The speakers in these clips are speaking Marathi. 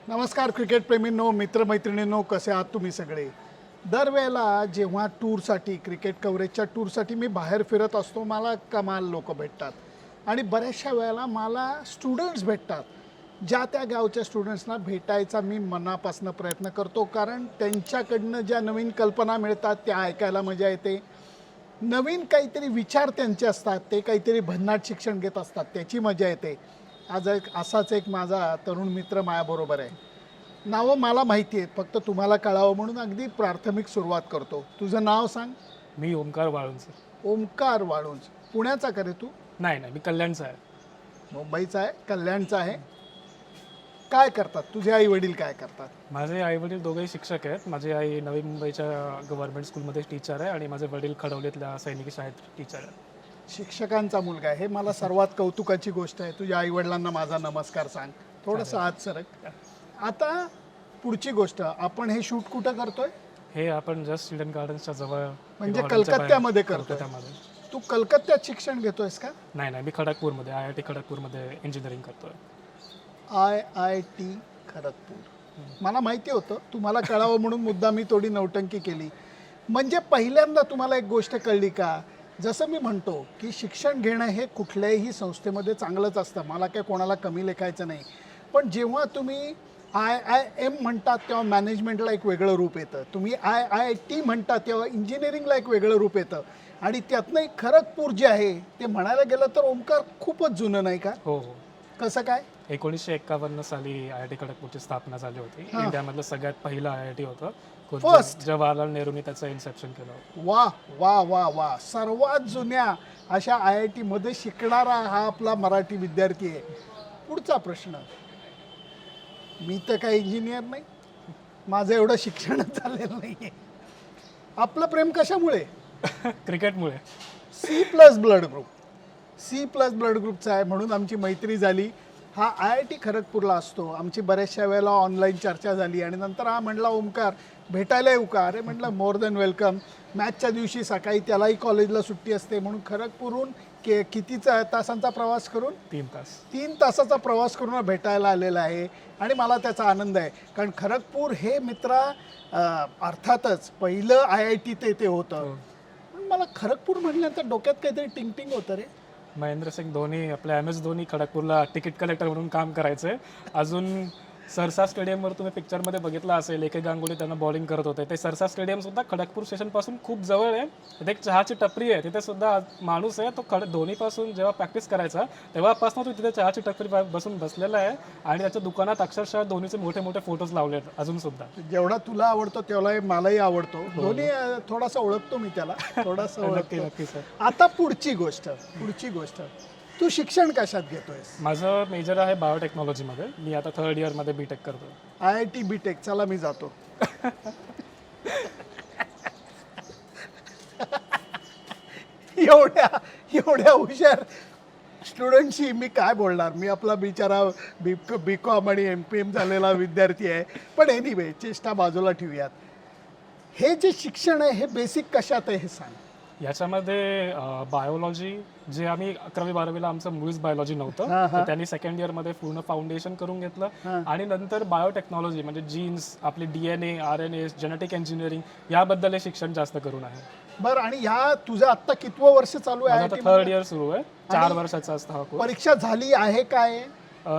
नमस्कार क्रिकेट प्रेमींनो, मित्रमैत्रिणींनो, कसे आहात तुम्ही सगळे. दरवेळेला जेव्हा टूरसाठी क्रिकेट कव्हरेजच्या टूरसाठी मी बाहेर फिरत असतो, मला कमाल लोक भेटतात आणि बऱ्याचशा वेळेला मला स्टुडंट्स भेटतात. ज्या त्या गावच्या स्टुडंट्सना भेटायचा मी मनापासून प्रयत्न करतो, कारण त्यांच्याकडनं ज्या नवीन कल्पना मिळतात त्या ऐकायला मजा येते. नवीन काहीतरी विचार त्यांचे असतात, ते काहीतरी भन्नाट शिक्षण घेत असतात, त्याची मजा येते. आज असाच एक माझा तरुण मित्र माझ्याबरोबर आहे. नावं मला माहिती आहेत, फक्त तुम्हाला कळावं म्हणून अगदी प्राथमिक सुरुवात करतो. तुझं नाव सांग. मी ओमकार वाळुंज. ओमकार वाळुंज. पुण्याचा का रे तू? नाही नाही, मी कल्याणचा आहे. मुंबईचा आहे, कल्याणचा आहे. काय करतात तुझे आई वडील, काय करतात? माझे आई वडील दोघेही शिक्षक आहेत. माझी आई नवी मुंबईच्या गव्हर्नमेंट स्कूलमध्ये टीचर आहे आणि माझे वडील खडवलीतल्या सैनिकी शाळेत टीचर आहेत. शिक्षकांचा मुलगा आहे, हे मला सर्वात कौतुकाची गोष्ट आहे. तुझ्या आई वडिलांना माझा नमस्कार सांग. थोडंसं आत सरक. आता पुढची गोष्ट, आपण हे शूट कुठं करतोय? हे आपण जस्ट ईडन गार्डन्सच्या जवळ, म्हणजे कलकत्त्यामध्ये करतोय. कलकत्त्यामध्ये. तू कलकत्त्यात शिक्षण घेतोयस का? नाही नाही, मी खडगपूरमध्ये IIT खडगपूरमध्ये इंजिनिअरिंग करतोय. IIT खडगपूर. मला माहिती होतं, तुम्हाला कळावं म्हणून मुद्दा मी थोडी नौटंकी केली. म्हणजे पहिल्यांदा तुम्हाला एक गोष्ट कळली का? जसं मी म्हणतो की शिक्षण घेणं हे कुठल्याही संस्थेमध्ये चांगलंच असतं, मला काय कोणाला कमी लेखायचं नाही. पण जेव्हा तुम्ही IIM म्हणतात तेव्हा मॅनेजमेंटला एक वेगळं रूप येतं. तुम्ही IIT म्हणतात तेव्हा इंजिनिअरिंगला एक वेगळं रूप येतं. आणि त्यातनं एक खडगपूर जे आहे ते म्हणायला गेलं तर ओमकार खूपच जुनं, नाही का? हो हो. कसं काय? 1951 साली IIT खडगपूरची स्थापना झाली होती. इंडियामधलं सगळ्यात पहिलं IIT होतं. First. जवाहरलाल नेहरूंनी त्याचं इन्सेप्शन केलं. वा वा वा वा. सर्वात जुन्या अशा IIT मध्ये शिकणारा हा आपला मराठी विद्यार्थी आहे. पुढचा प्रश्न, मी तर काही इंजिनियर नाही, माझं एवढं शिक्षणच झालेलं नाही आहे. आपलं प्रेम कशामुळे? क्रिकेटमुळे. C+ blood group. C+ blood ग्रुपचा आहे म्हणून आमची मैत्री झाली. हा IIT खडगपूरला असतो. आमची बऱ्याचशा वेळेला ऑनलाईन चर्चा झाली आणि नंतर हा म्हटला, ओमकार भेटायला येऊ का? अरे म्हटलं, मोर दॅन वेलकम. मॅचच्या दिवशी सकाळी त्यालाही कॉलेजला सुट्टी असते म्हणून खडगपूरहून कितीचा तासांचा प्रवास करून? 3 तास. 3 तासाचा प्रवास करून भेटायला आलेला आहे आणि मला त्याचा आनंद आहे. कारण खडगपूर हे मित्रा अर्थातच पहिलं IIT ते होतं. पण मला खडगपूर म्हटल्यानंतर डोक्यात काहीतरी टिंग होतं रे. महेंद्रसिंग धोनी, आपले MS धोनी खडगपूरला तिकीट कलेक्टर म्हणून काम करायचे. अजून सरसा स्टेडियमवर तुम्ही पिक्चरमध्ये बघितलं असेल, एके गांगुली त्यांना बॉलिंग करत होते. ते सरसा स्टेडियम सुद्धा खडगपूर स्टेशनपासून खूप जवळ आहे. तिथे एक चहाची टपरी आहे, तिथे सुद्धा माणूस आहे, तो धोनीपासून जेव्हा प्रॅक्टिस करायचा तेव्हापासून तो तिथे चहाची टपरी बसून बसलेला आहे आणि त्याच्या दुकानात अक्षरशः धोनीचे मोठे मोठे फोटोज लावले आहेत अजून सुद्धा. जेवढा तुला आवडतो तेवढा मलाही आवडतो. धोनी थोडासा ओळखतो मी त्याला, थोडासा नक्की ओळखतो. नक्की सर. आता पुढची गोष्ट, तू शिक्षण कशात घेतोयस? माझं मेजर आहे बायोटेक्नॉलॉजीमध्ये. मी आता 3rd इयरमध्ये BTech करतो. IIT BTech. चला मी जातो. एवढ्या हुशार स्टुडंटशी मी काय बोलणार? मी आपला बिचारा BCom आणि MPM झालेला विद्यार्थी आहे. पण एनिवे, चेष्टा बाजूला ठेवूयात. हे जे शिक्षण आहे हे बेसिक कशात आहे हे सांग. याच्यामध्ये बायोलॉजी, जे आम्ही 11वी 12वीला आमचं मुळीच बायोलॉजी नव्हतं, तर त्यांनी 2nd इयरमध्ये पूर्ण फाउंडेशन करून घेतलं. आणि नंतर बायोटेक्नॉलॉजी म्हणजे जीन्स, आपले DNA, RNA, जेनेटिक इंजिनिअरिंग याबद्दल हे शिक्षण जास्त करून आहे. बरं, आणि ह्या तुझं आत्ता कितवं वर्ष चालू आहे? आता 3rd इयर सुरू आहे. 4 वर्षाचा असतं हा कोर्स. परीक्षा झाली आहे काय?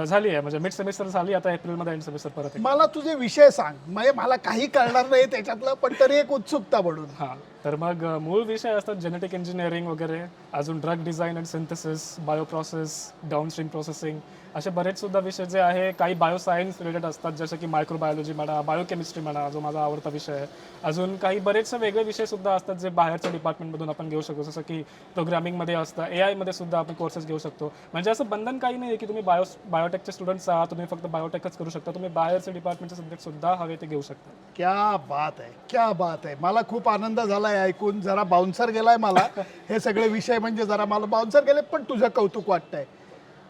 झाली आहे, म्हणजे मिड सेमिस्टर झाली, आता एप्रिलमध्ये एंड सेमिस्टर परत आहे. मला तुझे विषय सांग. म्हणजे मला काही कळणार नाही त्याच्यातलं, पण तरी एक उत्सुकता म्हणून. हां, तर मग मूळ विषय असतात जेनेटिक इंजिनिअरिंग वगैरे, अजून drug design and synthesis, bioprocess, downstream processing, असे बरेच सुद्धा विषय जे आहे. काही बायोसायन्स रिलेटेड असतात, जसं की मायक्रोबायोलॉजी म्हणा, बायोकेमिस्ट्री म्हणा, जो माझा आवडता विषय आहे. अजून काही बरेचसे वेगळे विषय सुद्धा असतात जे बाहेरच्या डिपार्टमेंटमधून आपण घेऊ शकतो, जसं की प्रोग्रामिंगमध्ये असतं, AI मध्ये सुद्धा आपण कोर्सेस घेऊ शकतो. म्हणजे असं बंधन काही नाही आहे की तुम्ही बायोटेकचे स्टुडंट्स आहात, तुम्ही फक्त बायोटेकच करू शकता. तुम्ही बाहेरचे डिपार्टमेंटचे सब्जेक्ट सुद्धा हवे ते घेऊ शकता. क्या बात आहे, क्या बात आहे. मला खूप आनंद झाला आहे ऐकून. जरा बाउन्सर गेलाय मला. हे सगळे विषय म्हणजे जरा मला बाउन्सर गेले, पण तुझं कौतुक वाटतंय.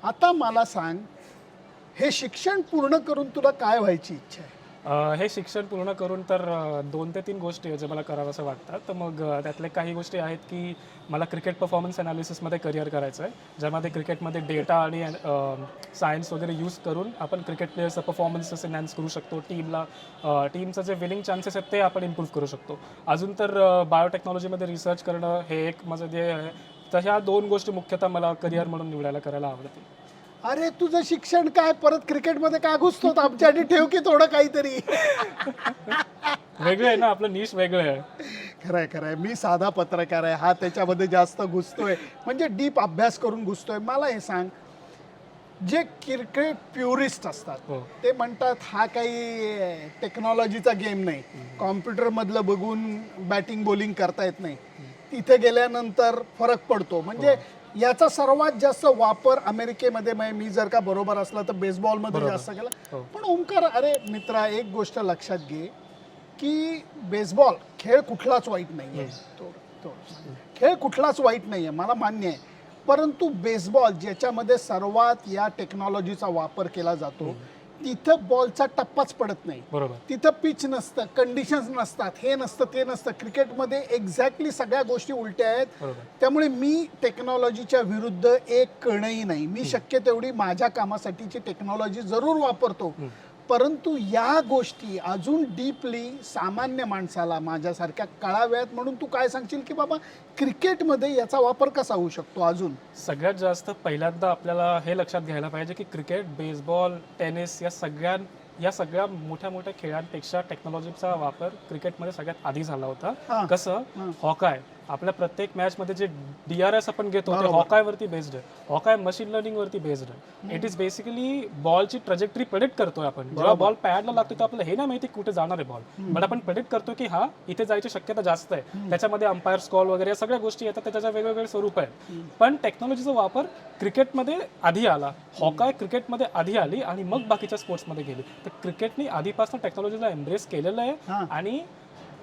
आता मला सांग, हे शिक्षण पूर्ण करून तुला काय व्हायची इच्छा आहे? हे शिक्षण पूर्ण करून तर 2 ते 3 गोष्टी आहेत जे मला करावंसं वाटतात. तर मग त्यातल्या काही गोष्टी आहेत की मला क्रिकेट परफॉर्मन्स ॲनालिसिसमध्ये करिअर करायचं आहे, ज्यामध्ये क्रिकेटमध्ये डेटा आणि सायन्स वगैरे यूज करून आपण क्रिकेट प्लेयर्सचा परफॉर्मन्सेस एनहान्स करू शकतो. टीमचं जे विनिंग चान्सेस आहेत ते आपण इम्प्रूव्ह करू शकतो. अजून तर बायोटेक्नॉलॉजीमध्ये रिसर्च करणं हे एक माझं ध्येय आहे. तर ह्या 2 गोष्टी मुख्यतः मला करिअर म्हणून निवडायला करायला आवडतील. अरे तुझं शिक्षण काय परत क्रिकेटमध्ये का घुसतो आमच्यासाठी ठेव की थोडं काहीतरी. वेगळं आहे ना, आपलं निश वेगळं आहे. खरंय खरंय, मी साधा पत्रकार आहे, हा त्याच्यामध्ये जास्त घुसतोय, म्हणजे डीप अभ्यास करून घुसतोय. मला हे सांग, जे क्रिकेट प्युरिस्ट असतात हो. ते म्हणतात हा काही टेक्नॉलॉजीचा गेम नाही, कॉम्प्युटरमधलं बघून बॅटिंग बॉलिंग करता येत नाही, तिथे गेल्यानंतर फरक पडतो. म्हणजे याचा सर्वात जास्त वापर अमेरिकेमध्ये, मी जर का बरोबर असला तर बेसबॉलमध्ये जास्त केला. पण ओमकार, अरे मित्रा, एक गोष्ट लक्षात घे की बेसबॉल खेळ कुठलाच वाईट नाही आहे, खेळ कुठलाच वाईट नाही आहे, मला मान्य आहे. परंतु बेसबॉल ज्याच्यामध्ये सर्वात या टेक्नॉलॉजीचा वापर केला जातो तिथं बॉलचा टप्पाच पडत नाही, बरोबर. तिथं पिच नसतं, कंडिशन्स नसतात, हे नसतं ते नसतं. क्रिकेटमध्ये एक्झॅक्टली सगळ्या गोष्टी उलट्या आहेत. त्यामुळे मी टेक्नॉलॉजीच्या विरुद्ध एक कणही नाही. मी शक्य तेवढी माझ्या कामासाठीची टेक्नॉलॉजी जरूर वापरतो, परंतु या गोष्टी अजून डीपली सामान्य माणसाला माझ्यासारख्या कळाव्यात. म्हणून तू काय सांगशील की बाबा क्रिकेटमध्ये याचा वापर कसा होऊ शकतो? अजून सगळ्यात जास्त पहिल्यांदा आपल्याला हे लक्षात घ्यायला पाहिजे की क्रिकेट, बेसबॉल, टेनिस या सगळ्या मोठ्या मोठ्या खेळांपेक्षा टेक्नॉलॉजीचा वापर क्रिकेटमध्ये सगळ्यात आधी झाला होता. कसं? हॉकाय, आपल्या प्रत्येक मॅचमध्ये जे DRS आपण घेतो ते हॉकायवरती बेस्ड आहे. हॉकाय मशीन लर्निंगवरती बेस्ड आहे. इट इज बेसिकली बॉलची ट्रजेक्टरी प्रेडिक्ट करतोय आपण. जेव्हा बॉल पॅडला लागतो तर आपल्याला हे नाही माहिती कुठे जाणार आहे बॉल, बट आपण प्रेडिक्ट करतो की हा इथे जायची शक्यता जास्त आहे. त्याच्यामध्ये अंपायर कॉल वगैरे या सगळ्या गोष्टी येतात, त्याच्या वेगवेगळे स्वरूप आहेत. पण टेक्नॉलॉजीचा वापर क्रिकेटमध्ये आधी आला, हॉकाय क्रिकेटमध्ये आधी आली आणि मग बाकीच्या स्पोर्ट्समध्ये गेली. तर क्रिकेटने आधीपासून टेक्नॉलॉजीला एम्ब्रेस केलेलं आहे. आणि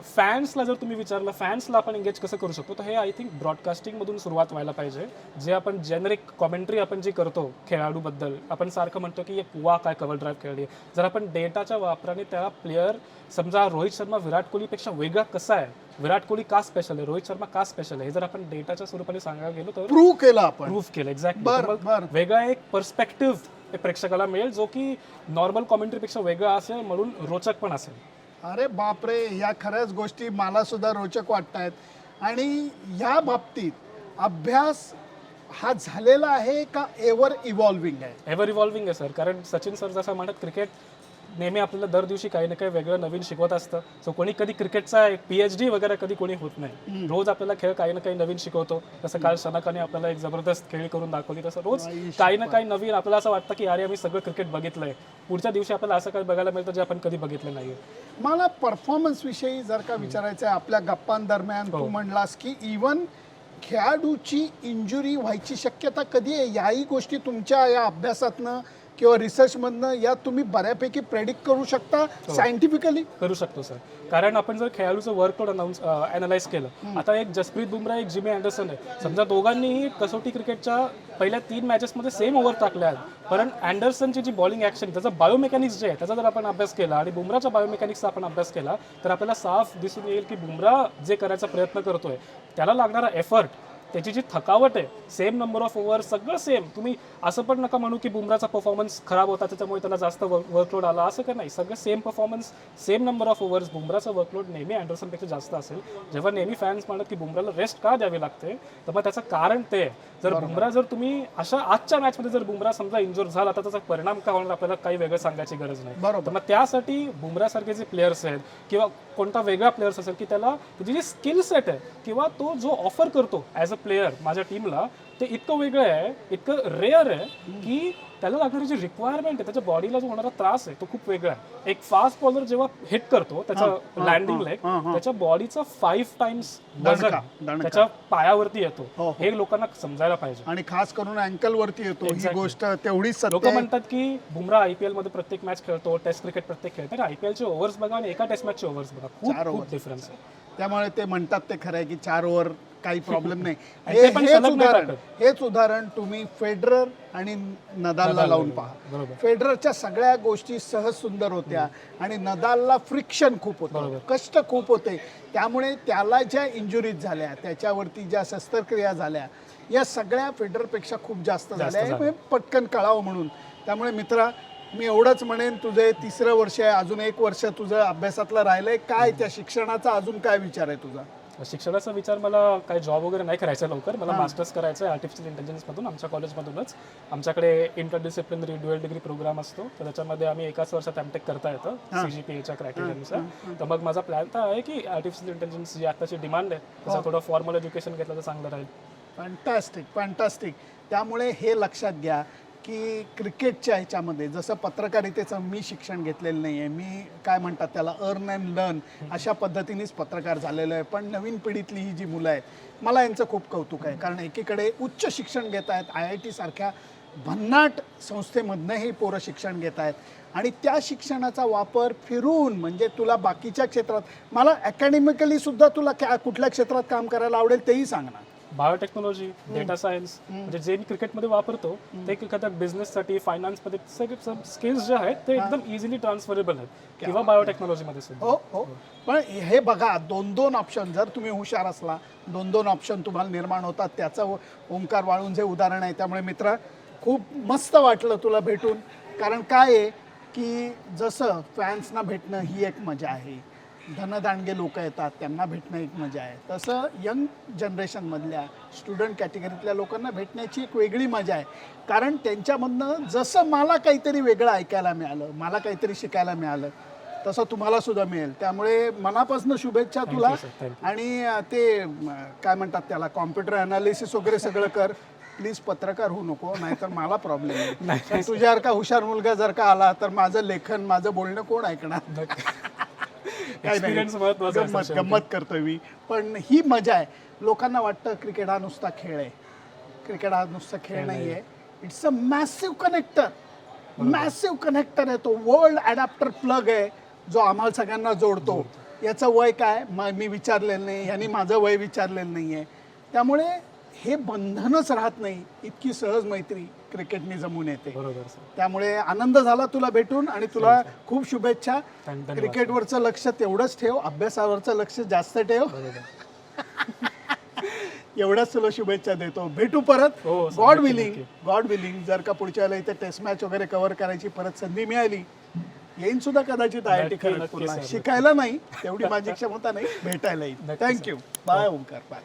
फॅन्सला जर तुम्ही विचारलं, फॅन्सला आपण एंगेज कसं करू शकतो, तर हे आय थिंक ब्रॉडकास्टिंगमधून सुरुवात व्हायला पाहिजे. जे आपण जेनरिक कॉमेंट्री आपण जी करतो खेळाडूबद्दल, आपण सारखं म्हणतो की एक वा काय कव्हर ड्राईव्ह खेळली, जर आपण डेटाच्या वापराने त्या प्लेयर, समजा रोहित शर्मा विराट कोहलीपेक्षा वेगळा कसा आहे, विराट कोहली का स्पेशल आहे, रोहित शर्मा का स्पेशल आहे, हे जर आपण डेटाच्या स्वरूपाने सांगायला गेलो तर प्रूव्ह केलं आपण, प्रूव्ह केलं. एक्झॅक्टली. वेगळा एक पर्स्पेक्टिव्ह प्रेक्षकाला मिळेल जो की नॉर्मल कॉमेंट्रीपेक्षा वेगळा असेल, म्हणून रोचक पण असेल. अरे बापरे, या खऱ्याच गोष्टी मला सुद्धा रोचक वाटत आहेत. आणि या बाबतीत अभ्यास हा झालेला आहे का एव्हर इव्हॉल्विंग आहे? एव्हर इव्हॉल्विंग आहे सर. कारण सचिन सर जसं म्हणत, क्रिकेट नेहमी आपल्याला दर दिवशी काही ना काही वेगळं नवीन शिकवत असतं. सो कोणी कधी क्रिकेटचा PhD वगैरे कधी कोणी होत नाही. रोज आपल्याला खेळ काही ना काही नवीन शिकवतो. जसं काल शनाकाने आपल्याला एक जबरदस्त खेळ करून दाखवली, तसं रोज काही ना काही नवीन आपल्याला असं वाटतं की अरे आम्ही सगळं क्रिकेट बघितलंय, पुढच्या दिवशी आपल्याला असं काही बघायला मिळतं जे आपण कधी बघितलं नाहीये. मला परफॉर्मन्स विषयी जर का विचारायचं आहे, आपल्या गप्पांदरम्यान तू म्हणलास की इव्हन खेळाडूची इंजुरी व्हायची शक्यता कधी आहे, याही गोष्टी तुमच्या या अभ्यासातनं किंवा रिसर्चमधनं या तुम्ही बऱ्यापैकी प्रेडिक्ट करू शकता सायंटिफिकली? करू शकतो सर. कारण आपण जर खेळाडूचं वर्कलोड अनालाइज केलं, आता एक जसप्रीत बुमराह, एक जिमी अँडरसन आहे, समजा दोघांनीही कसोटी क्रिकेटच्या पहिल्या 3 मॅचेसमध्ये सेम ओव्हर टाकल्या आहेत, पण अँडरसनची जी बॉलिंग ॲक्शन, त्याचं बायोमेकॅनिक्स जे आहे त्याचा जर आपण अभ्यास केला आणि बुमराच्या बायोमेकॅनिक्सचा आपण अभ्यास केला, तर आपल्याला साफ दिसून येईल की बुमराह जे करायचा प्रयत्न करतोय त्याला लागणारा एफर्ट, त्याची जी थकावट आहे, सेम नंबर ऑफ ओव्हर, सगळं सेम. तुम्ही असं पण नका म्हणू की बुमराचा परफॉर्मन्स खराब होता त्याच्यामुळे त्याला जास्त वर्कलोड आला, असं का नाही. सगळं same performance, same number of overs. बुमराचा वर्कलोड नेहमी अँडरसनपेक्षा जास्त असेल. जेव्हा नेहमी फॅन्स म्हणत की बुमराला रेस्ट का द्यावी लागते, तर मग त्याचं कारण ते आहे. जर बुमराह, जर तुम्ही अशा आजच्या मॅचमध्ये जर बुमराह समजा इंजोर झाला तर त्याचा परिणाम काय होणार आपल्याला काही वेगळं सांगायची गरज नाही. तर मग त्यासाठी बुमराहसारखे जे प्लेयर्स आहेत किंवा कोणता वेगळा प्लेयर्स असेल की त्याला त्याची जी स्किल सेट आहे किंवा तो जो ऑफर करतो ॲज अ प्लेयर माझ्या टीमला, ते इतकं वेगळं आहे, इतकं रेअर आहे की त्याला लागणारी जी रिक्वायरमेंट आहे, त्याच्या बॉडीला जो होणारा त्रास आहे तो खूप वेगळा आहे. एक फास्ट बॉलर जेव्हा हिट करतो त्याचा लँडिंग लेग, त्याच्या बॉडीचा 5 टाइम्स वजन त्याच्या पायावरती येतो. हे लोकांना समजायला पाहिजे. आणि खास करून अँकल वरती येतो, ही गोष्ट तेवढीच सत्य. लोक म्हणतात की बुमराह IPL मध्ये प्रत्येक मॅच खेळतो, टेस्ट क्रिकेट प्रत्येक खेळतो. IPL चे ओव्हर्स बघा आणि एका टेस्ट मॅचचे ओव्हर्स बघा, खूप डिफरन्स आहे. त्यामुळे ते म्हणतात ते खरं आहे की 4 ओव्हर काही प्रॉब्लेम नाही. आणि ते पण सलग नाही टाकत. हेच उदाहरण तुम्ही फेडरर आणि नदालला लावून पहा. बरोबर. फेडररच्या सगळ्या गोष्टी सहज सुंदर होत्या आणि नदालला फ्रिक्शन खूप होतं, कष्ट खूप होते. त्यामुळे त्याला ज्या इंजुरीज झाल्या, त्याच्यावरती ज्या शस्त्रक्रिया झाल्या, या सगळ्या फेडररपेक्षा खूप जास्त झाल्या म्हणजे पटकन कळावं म्हणून. त्यामुळे मित्रा, मी एवढंच म्हणेन, तुझे 3रं वर्ष आहे, अजून 1 वर्ष तुझं अभ्यासातलं राहिलंय. काय त्या शिक्षणाचा अजून काय विचार आहे तुझा? शिक्षणाचा विचार, मला काही जॉब वगैरे नाही करायचा लवकर. मला मास्टर्स करायचं आहे आर्टिफिशियल इंटेलिजन्समधून, आमच्या कॉलेजमधूनच. आमच्याकडे इंटरडिसिप्लिनरी ड्युअल डिग्री प्रोग्राम असतो, तर त्याच्यामध्ये आम्ही एकाच वर्षात एमटेक करता येतं CGPAच्या क्रायटेरियानुसार. तर मग माझा प्लॅन तर आहे की आर्टिफिशियल इंटेलिजन्स जी आताची डिमांड आहे त्याचं थोडं फॉर्मल एज्युकेशन घेतलं तर चांगलं राहील. फॅन्टॅस्टिक. त्यामुळे हे लक्षात घ्या की क्रिकेटच्या ह्याच्यामध्ये जसं पत्रकारितेचं मी शिक्षण घेतलेलं नाही आहे, मी काय म्हणतात त्याला अर्न अँड लर्न अशा पद्धतीनेच पत्रकार झालेलं आहे. पण नवीन पिढीतली ही जी मुलं आहेत, मला यांचं खूप कौतुक आहे. कारण एकीकडे उच्च शिक्षण घेत आहेत, IIT सारख्या भन्नाट संस्थेमधनं हे पोरं शिक्षण घेत आहेत आणि त्या शिक्षणाचा वापर फिरून, म्हणजे तुला बाकीच्या क्षेत्रात, मला अकॅडमिकली सुद्धा तुला कुठल्या क्षेत्रात काम करायला आवडेल तेही सांग ना. बायोटेक्नॉलॉजी, डेटा सायन्स, म्हणजे जे मी क्रिकेटमध्ये वापरतो ते एखाद्या बिझनेससाठी, फायनान्समध्ये सगळे स्किल्स जे आहेत ते एकदम इझिली ट्रान्सफरेबल आहेत, किंवा बायोटेक्नॉलॉजीमध्ये सुद्धा. हो. पण हे बघा, 2-2 ऑप्शन, जर तुम्ही हुशार असला 2-2 ऑप्शन तुम्हाला निर्माण होतात. त्याचं ओंकार वाळूंचे उदाहरण आहे. त्यामुळे मित्रा, खूप मस्त वाटलं तुला भेटून. कारण काय आहे की जसं फॅन्सना भेटणं ही एक मजा आहे, धनदांडगे लोक येतात त्यांना भेटणं एक मजा आहे, तसं यंग जनरेशनमधल्या स्टुडंट कॅटेगरीतल्या लोकांना भेटण्याची एक वेगळी मजा आहे. कारण त्यांच्यामधनं जसं मला काहीतरी वेगळं ऐकायला मिळालं, मला काहीतरी शिकायला मिळालं, तसं तुम्हाला सुद्धा मिळेल. त्यामुळे मनापासून शुभेच्छा तुला. आणि ते काय म्हणतात त्याला, कॉम्प्युटर ॲनालिसिस वगैरे सगळं कर. प्लीज पत्रकार होऊ नको, नाहीतर मला प्रॉब्लेम आहे. तुझ्यासारखा हुशार मुलगा जर का आला तर माझं लेखन, माझं बोलणं कोण ऐकणार? काय नाही, गंमत करतोय मी. पण ही मजा आहे. लोकांना वाटतं क्रिकेट हा नुसता खेळ आहे. क्रिकेट हा नुसता खेळ नाही आहे. इट्स अ मॅसिव्ह कनेक्टर आहे. तो वर्ल्ड अडॅप्टर प्लग आहे जो आम्हाला सगळ्यांना जोडतो. याचं वय काय मी विचारलेलं नाही, यांनी माझं वय विचारलेलं नाही आहे. त्यामुळे हे बंधनच राहत नाही. इतकी सहज मैत्री क्रिकेटने जमून येते. त्यामुळे आनंद झाला तुला भेटून आणि तुला खूप शुभेच्छा. क्रिकेटवरचं लक्ष तेवढंच ठेव, अभ्यासावरचं लक्ष जास्त ठेव. एवढ्याच तुला शुभेच्छा देतो. भेटू परत, गॉड विलिंग. जर का पुढच्या वेळेला इथे टेस्ट मॅच वगैरे कव्हर करायची परत संधी मिळाली, येईन सुद्धा कदाचित IIT खरगपूरला. शिकायला नाही, तेवढी माझी क्षमता नाही, भेटायला येईल. थँक्यू. बाय ओंकार. बाय.